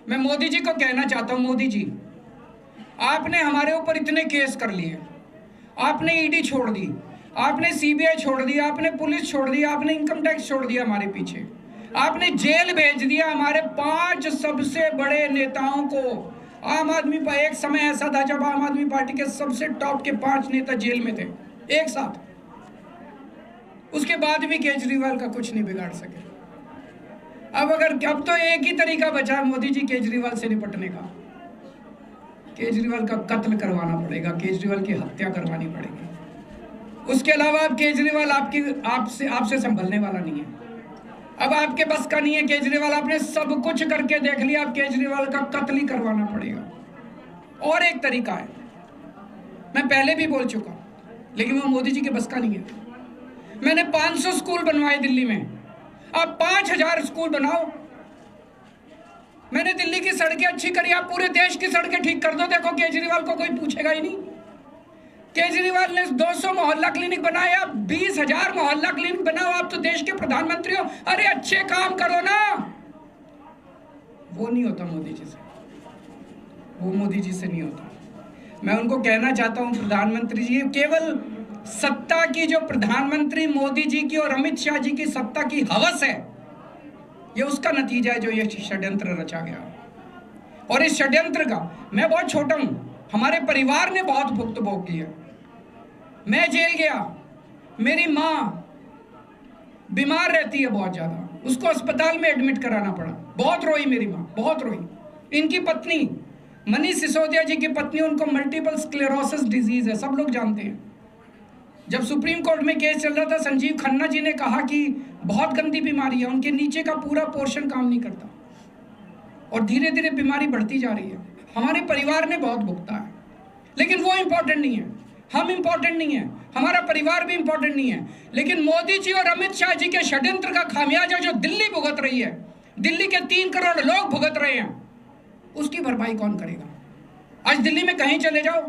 मैं मोदी जी को कहना चाहता हूं, मोदी जी आपने हमारे ऊपर इतने केस कर लिए, आपने ईडी छोड़ दी, आपने सीबीआई छोड़ दी, आपने पुलिस छोड़ दी, आपने इनकम टैक्स छोड़ दिया हमारे पीछे, आपने जेल भेज दिया हमारे 5 सबसे बड़े नेताओं को। आम आदमी पर एक समय ऐसा था जब आम आदमी पार्टी के सबसे टॉप के 5 नेता जेल में थे एक साथ। उसके बाद भी केजरीवाल का कुछ नहीं बिगाड़ सके। अब तो एक ही तरीका बचा है मोदी जी केजरीवाल से निपटने का, केजरीवाल का कत्ल करवाना पड़ेगा, केजरीवाल की हत्या करवानी पड़ेगी। उसके अलावा अब केजरीवाल आपसे संभलने वाला नहीं है। अब आपके बस का नहीं है केजरीवाल, आपने सब कुछ करके देख लिया, अब केजरीवाल का कत्ल ही करवाना पड़ेगा। और एक तरीका है, मैं पहले भी बोल चुका, लेकिन वो मोदी जी के बस का नहीं है। मैंने 500 स्कूल बनवाए दिल्ली में, अब 5000 स्कूल बनाओ। मैंने दिल्ली की सड़कें अच्छी करी, आप पूरे देश की सड़कें ठीक कर दो, देखो केजरीवाल को कोई पूछेगा ही नहीं। केजरीवाल ने 200 मोहल्ला क्लिनिक बनाए, आप 20,000 मोहल्ला क्लिनिक बनाओ, आप तो देश के प्रधानमंत्री हो, अरे अच्छे काम करो ना। वो नहीं होता मोदी जी से, वो मोदी जी से नहीं होता। मैं उनको कहना चाहता हूं, प्रधानमंत्री जी, केवल सत्ता की जो प्रधानमंत्री मोदी जी की और अमित शाह जी की सत्ता की हवस है, ये उसका नतीजा है जो ये षड्यंत्र रचा गया। और इस षड्यंत्र का मैं बहुत छोटा हूं, हमारे परिवार ने बहुत भुगत भोगी है। मैं जेल गया, मेरी माँ बीमार रहती है बहुत ज्यादा, उसको अस्पताल में एडमिट कराना पड़ा, बहुत रोई मेरी माँ, बहुत रोई। इनकी पत्नी मनीष सिसोदिया जी की पत्नी, उनको मल्टीपल स्क्लेरोसिस डिजीज है, सब लोग जानते हैं। जब सुप्रीम कोर्ट में केस चल रहा था, संजीव खन्ना जी ने कहा कि बहुत गंदी बीमारी है, उनके नीचे का पूरा पोर्शन काम नहीं करता और धीरे धीरे बीमारी बढ़ती जा रही है। हमारे परिवार ने बहुत भुगता है, लेकिन वो इंपॉर्टेंट नहीं है, हम इंपॉर्टेंट नहीं है, हमारा परिवार भी इंपॉर्टेंट नहीं है। लेकिन मोदी जी और अमित शाह जी के षड्यंत्र का खामियाजा जो दिल्ली भुगत रही है, दिल्ली के 3 करोड़ लोग भुगत रहे हैं, उसकी भरपाई कौन करेगा? आज दिल्ली में कहीं चले जाओ,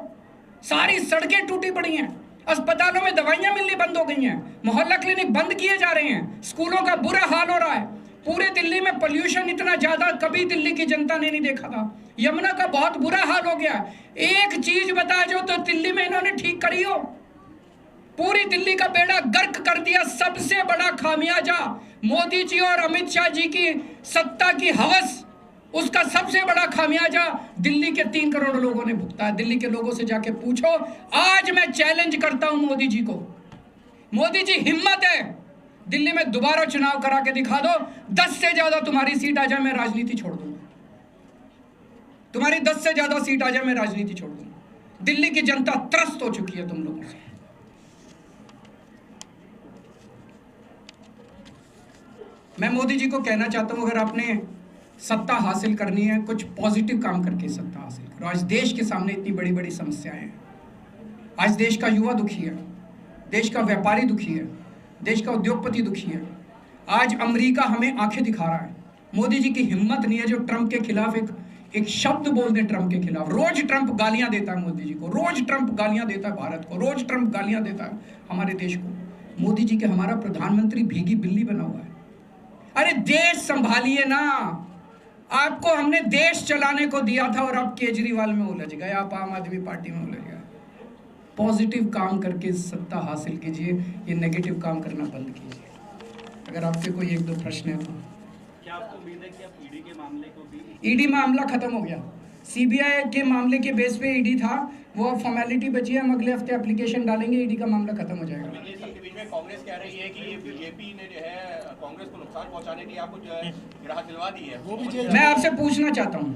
सारी सड़कें टूटी पड़ी हैं, अस्पतालों में दवाइयां मिलनी बंद हो गई हैं, मोहल्ला क्लिनिक बंद किए जा रहे हैं, स्कूलों का बुरा हाल हो रहा है। पूरे दिल्ली में पोल्यूशन इतना ज्यादा कभी दिल्ली की जनता ने नहीं देखा था। यमुना का बहुत बुरा हाल हो गया। एक चीज बता जो तो दिल्ली में इन्होंने ठीक करी हो, पूरी दिल्ली का बेड़ा गर्क कर दिया। सबसे बड़ा खामियाजा मोदी जी और अमित शाह जी की सत्ता की हवस, उसका सबसे बड़ा खामियाजा दिल्ली के 3 करोड़ लोगों ने भुगता है। दिल्ली के लोगों से जाके पूछो। आज मैं चैलेंज करता हूं मोदी जी को, मोदी जी हिम्मत है दिल्ली में दोबारा चुनाव करा के दिखा दो, 10 से ज्यादा तुम्हारी सीट आ जाए, मैं राजनीति छोड़ दूंगा। तुम्हारी 10 से ज्यादा सीट आ जाए, मैं राजनीति छोड़ दूंगा। दिल्ली की जनता त्रस्त हो चुकी है तुम लोगों से। मैं मोदी जी को कहना चाहता हूं, अगर आपने सत्ता हासिल करनी है, कुछ पॉजिटिव काम करके सत्ता हासिल करो। आज देश के सामने इतनी बड़ी बड़ी समस्याएं हैं। आज देश का युवा दुखी है, देश का व्यापारी दुखी है, देश का उद्योगपति दुखी है। आज अमेरिका हमें आंखें दिखा रहा है। मोदी जी की हिम्मत नहीं है जो ट्रंप के खिलाफ एक शब्द बोल दे। ट्रंप के खिलाफ रोज ट्रंप गालियां देता है मोदी जी को, रोज ट्रंप गालियां देता है भारत को, रोज ट्रंप गालियां देता है हमारे देश को। मोदी जी के हमारा प्रधानमंत्री भीगी बिल्ली बना हुआ है। अरे देश संभालिए ना, आपको हमने देश चलाने को दिया था और अब केजरीवाल में उलझ गए, आप आम आदमी पार्टी में उलझ गए। पॉजिटिव काम करके सत्ता हासिल कीजिए, ये नेगेटिव काम करना बंद कीजिए। अगर आपके कोई 1-2 प्रश्न है तो। क्या आपको उम्मीद है कि आप ईडी के मामले को भी? ईडी मामला खत्म हो गया, सीबीआई के मामले के बेस पे ईडी था, वो फॉर्मेलिटी बची है। हम अगले हफ्ते एप्लीकेशन डालेंगे, ईडी का मामला खत्म हो जाएगा। सबके बीच में कांग्रेस कह रही है कि ये बीजेपी ने जो है कांग्रेस को नुकसान पहुंचाने की आपको जो है राहत दिलवा दी है, वो भी। मैं आपसे पूछना चाहता हूं,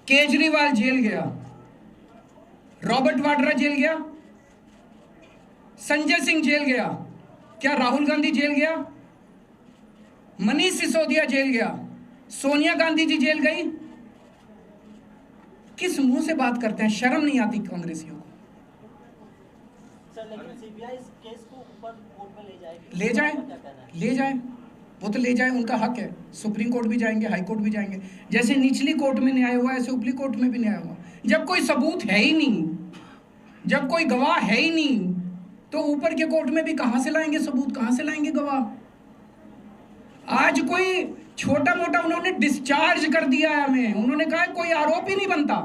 केजरीवाल जेल गया, रॉबर्ट वाड्रा जेल गया, संजय सिंह जेल गया, क्या राहुल गांधी जेल गया, मनीष सिसोदिया जेल गया, सोनिया गांधी जी जेल गई? किस मुंह से बात करते हैं? शर्म नहीं आती कांग्रेसियों को? सर, लेकिन सीबीआई इस केस को ऊपर कोर्ट में ले जाएगी। ले जाए, वो तो ले जाए, उनका हक है। सुप्रीम कोर्ट भी जाएंगे, हाई कोर्ट भी जाएंगे। जैसे निचली कोर्ट में न्याय हुआ, ऐसे ऊपरी कोर्ट में भी न्याय हुआ। जब कोई सबूत है ही नहीं, जब कोई गवाह है ही नहीं, तो ऊपर के कोर्ट में भी कहां से लाएंगे सबूत, कहां से लाएंगे गवाह? आज कोई छोटा मोटा उन्होंने डिस्चार्ज कर दिया है हमें। उन्होंने कहा कोई आरोप ही नहीं बनता।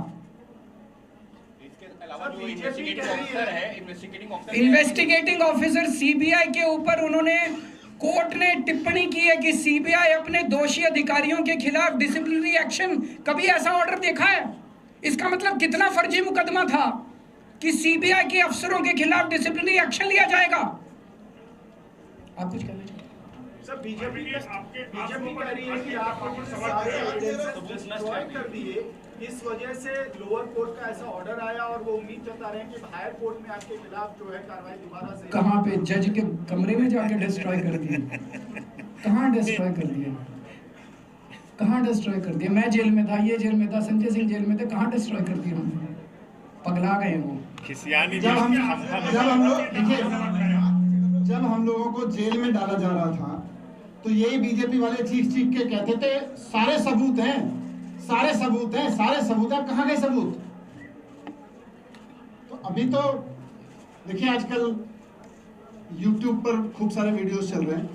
इसके अलावा जो इन्वेस्टिगेटिंग ऑफिसर सीबीआई के ऊपर उन्होंने, कोर्ट ने टिप्पणी की है कि सीबीआई अपने दोषी अधिकारियों के खिलाफ डिसिप्लिनरी एक्शन, कभी ऐसा ऑर्डर देखा है? इसका मतलब कितना फर्जी मुकदमा था कि सीबीआई के अफसरों के खिलाफ डिसिप्लिनरी एक्शन लिया जाएगा। आप कुछ कहना चाहते हैं? सर, बीजेपी कह रही है कि आपको सवाल कर दिए, इस वजह से लोअर कोर्ट का ऐसा ऑर्डर आया और वो उम्मीद जता रहे हैं कि हायर कोर्ट में आपके खिलाफ जो है कार्रवाई दोबारा से। कहाँ पे? जज के कमरे में जाके डिस्ट्रॉय कर दिए? कहाँ डिस्ट्रॉय कर दिए? कहाँ डिस्ट्रॉय कर दिए? मैं जेल में था, ये जेल में था, संजय सिंह जेल में थे, कहाँ डिस्ट्रॉय कर दिया हमने? पगला गए वो। जब हम लोगों को जेल में डाला जा रहा था तो यही बीजेपी वाले चीख के कहते थे सारे सबूत हैं, सारे सबूत हैं, सारे सबूत हैं। कहाँ गए सबूत? तो अभी तो देखिए, आजकल YouTube पर खूब सारे वीडियोस चल रहे हैं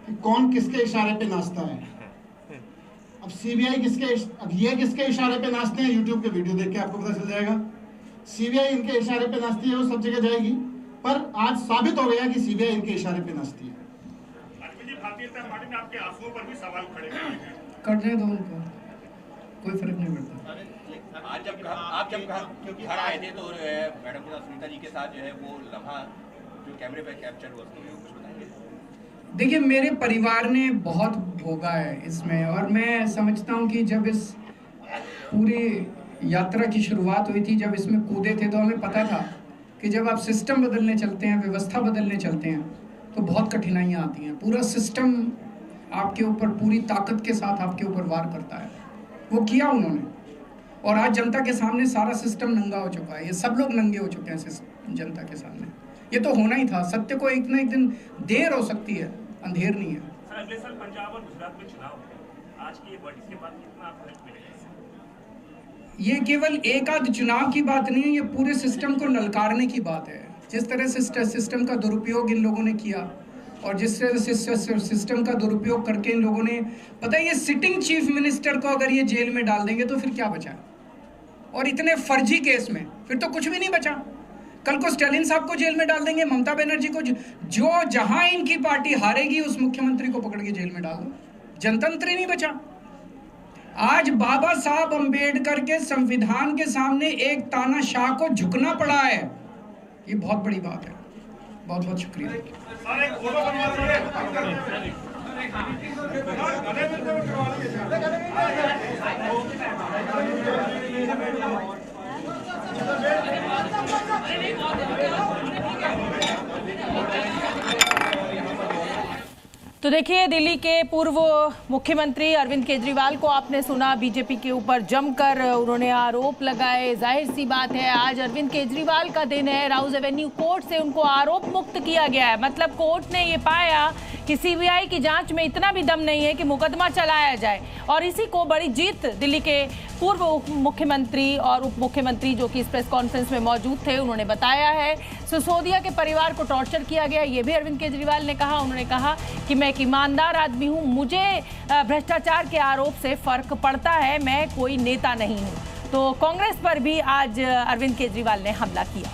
कि कौन किसके इशारे पे नाचता है। अब सीबीआई ये किसके इशारे पे नाचते हैं, YouTube के वीडियो देख के आपको पता चल जाएगा। सीबीआई इनके इशारे पे नाचती है, वो सब जगह जाएगी, पर आज साबित हो गया कि सीबीआई इनके इशारे पे नाचती है। भारतीय जनता पार्टी ने आपके आंसुओं पर भी सवाल खड़े करने दो उनको, कोई फर्क नहीं पड़ता। आज जब आप घर आए थे तो मैडम सुनीता जी के साथ जो है वो लम्हा जो कैमरे पे कैप्चर हुआ, कुछ बताएंगे? देखिए, मेरे परिवार ने बहुत भोगा है इसमें, और मैं समझता हूँ कि जब इस पूरी यात्रा की शुरुआत हुई थी, जब इसमें कूदे थे, तो हमें पता था कि जब आप सिस्टम बदलने चलते हैं, व्यवस्था बदलने चलते हैं, तो बहुत कठिनाइयाँ आती हैं। पूरा सिस्टम आपके ऊपर पूरी ताकत के साथ आपके ऊपर वार करता है। वो किया उन्होंने, और आज जनता के सामने सारा सिस्टम नंगा हो चुका है। ये सब लोग नंगे हो चुके हैं जनता के सामने। ये तो होना ही था। सत्य को एक न एक दिन देर हो सकती है, अंधेर नहीं है। सर, अगले साल पंजाब और गुजरात में चुनाव है। आज की वर्डिक्ट के बाद कितना फर्क मिलेगा? ये केवल एक आध चुनाव की बात नहीं है, ये पूरे सिस्टम को नलकारने की बात है। जिस तरह से सिस्टम का दुरुपयोग इन लोगों ने किया, और जिस तरह से सिस्टम का दुरुपयोग करके इन लोगों ने, पता है, ये सिटिंग चीफ मिनिस्टर को अगर ये जेल में डाल देंगे तो फिर क्या बचा? और इतने फर्जी केस में फिर तो कुछ भी नहीं बचा। कल को स्टालिन साहब को जेल में डाल देंगे, ममता बनर्जी को, जो जहां इनकी पार्टी हारेगी उस मुख्यमंत्री को पकड़ के जेल में डाल दो। जनतंत्र ही नहीं बचा। आज बाबा साहब अंबेडकर के संविधान के सामने एक तानाशाह को झुकना पड़ा है। ये बहुत बड़ी बात है। बहुत बहुत शुक्रिया। तो देखिए, दिल्ली के पूर्व मुख्यमंत्री अरविंद केजरीवाल को आपने सुना, बीजेपी के ऊपर जमकर उन्होंने आरोप लगाए। जाहिर सी बात है, आज अरविंद केजरीवाल का दिन है। राउज एवेन्यू कोर्ट से उनको आरोप मुक्त किया गया है। मतलब कोर्ट ने ये पाया कि सीबीआई की जांच में इतना भी दम नहीं है कि मुकदमा चलाया जाए, और इसी को बड़ी जीत दिल्ली के पूर्व मुख्यमंत्री और उप मुख्यमंत्री जो कि इस प्रेस कॉन्फ्रेंस में मौजूद थे, उन्होंने बताया है। सिसोदिया के परिवार को टॉर्चर किया गया, ये भी अरविंद केजरीवाल ने कहा। उन्होंने कहा कि मैं एक ईमानदार आदमी हूं, मुझे भ्रष्टाचार के आरोप से फर्क पड़ता है, मैं कोई नेता नहीं हूं। तो कांग्रेस पर भी आज अरविंद केजरीवाल ने हमला किया।